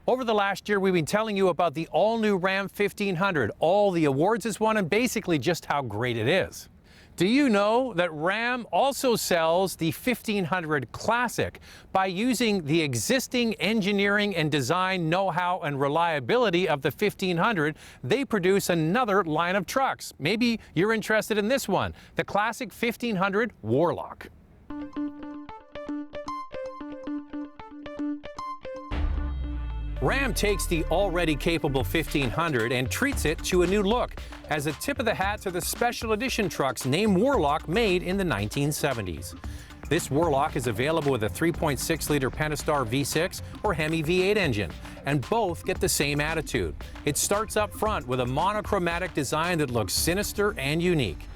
Over the last year, we've been telling you about the all-new Ram 1500, all the awards it's won, and basically just how great it is. Do you know that Ram also sells the 1500 Classic? By using the existing engineering and design know-how and reliability of the 1500, they produce another line of trucks. Maybe you're interested in this one, the Classic 1500 Warlock. Ram takes the already capable 1500 and treats it to a new look as a tip of the hat to the special edition trucks named Warlock, made in the 1970s. This Warlock is available with a 3.6-liter Pentastar V6 or Hemi V8 engine, and both get the same attitude. It starts up front with a monochromatic design that looks sinister and unique.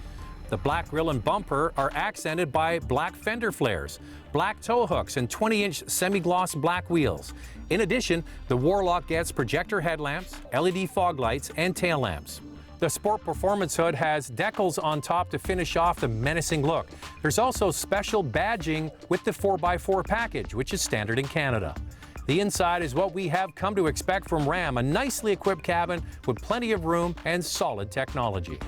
The black grille and bumper are accented by black fender flares, black tow hooks, and 20-inch semi-gloss black wheels. In addition, the Warlock gets projector headlamps, LED fog lights, and tail lamps. The Sport Performance hood has decals on top to finish off the menacing look. There's also special badging with the 4x4 package, which is standard in Canada. The inside is what we have come to expect from Ram, a nicely equipped cabin with plenty of room and solid technology.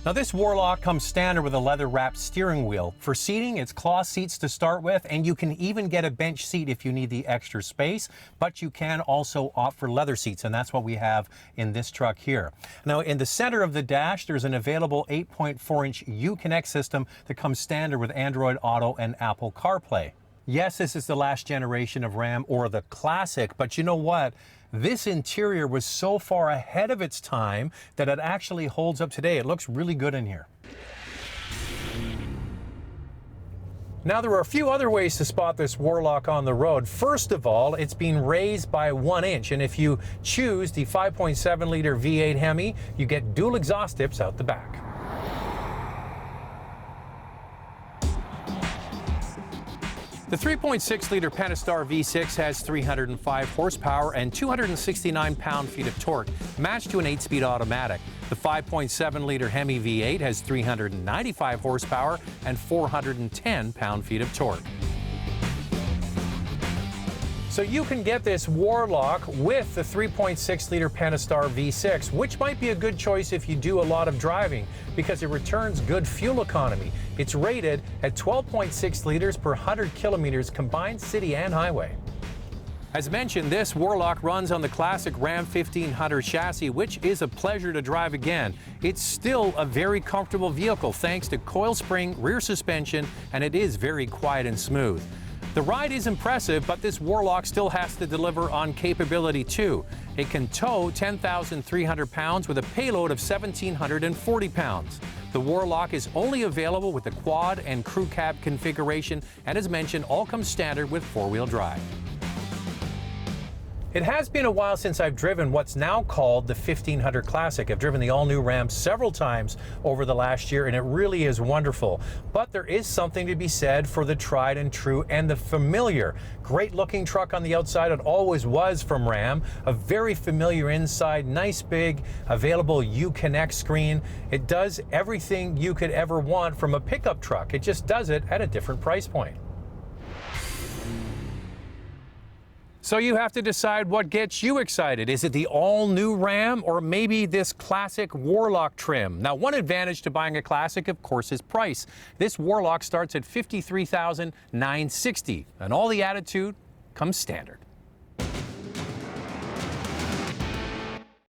Now, this Warlock comes standard with a leather-wrapped steering wheel. For seating, it's cloth seats to start with, and you can even get a bench seat if you need the extra space, but you can also opt for leather seats, and that's what we have in this truck here. Now, in the center of the dash, there's an available 8.4-inch Uconnect system that comes standard with Android Auto and Apple CarPlay. Yes, this is the last generation of Ram, or the Classic, but you know what? This interior was so far ahead of its time that it actually holds up today. It looks really good in here. Now, there are a few other ways to spot this Warlock on the road. First of all, it's being raised by 1 inch, and if you choose the 5.7-liter V8 Hemi, you get dual exhaust tips out the back. The 3.6-liter Pentastar V6 has 305 horsepower and 269 pound-feet of torque, matched to an 8-speed automatic. The 5.7-liter Hemi V8 has 395 horsepower and 410 pound-feet of torque. So you can get this Warlock with the 3.6-liter Pentastar V6, which might be a good choice if you do a lot of driving, because it returns good fuel economy. It's rated at 12.6 liters per 100 kilometers combined city and highway. As mentioned, this Warlock runs on the classic Ram 1500 chassis, which is a pleasure to drive again. It's still a very comfortable vehicle thanks to coil spring rear suspension, and it is very quiet and smooth. The ride is impressive, but this Warlock still has to deliver on capability too. It can tow 10,300 pounds with a payload of 1,740 pounds. The Warlock is only available with the quad and crew cab configuration, and as mentioned, all comes standard with four-wheel drive. It has been a while since I've driven what's now called the 1500 Classic. I've driven the all-new Ram several times over the last year, and it really is wonderful. But there is something to be said for the tried and true and the familiar. Great-looking truck on the outside. It always was from Ram. A very familiar inside, nice big, available Uconnect screen. It does everything you could ever want from a pickup truck. It just does it at a different price point. So you have to decide what gets you excited. Is it the all-new Ram, or maybe this classic Warlock trim? Now, one advantage to buying a Classic, of course, is price. This Warlock starts at $53,960, and all the attitude comes standard.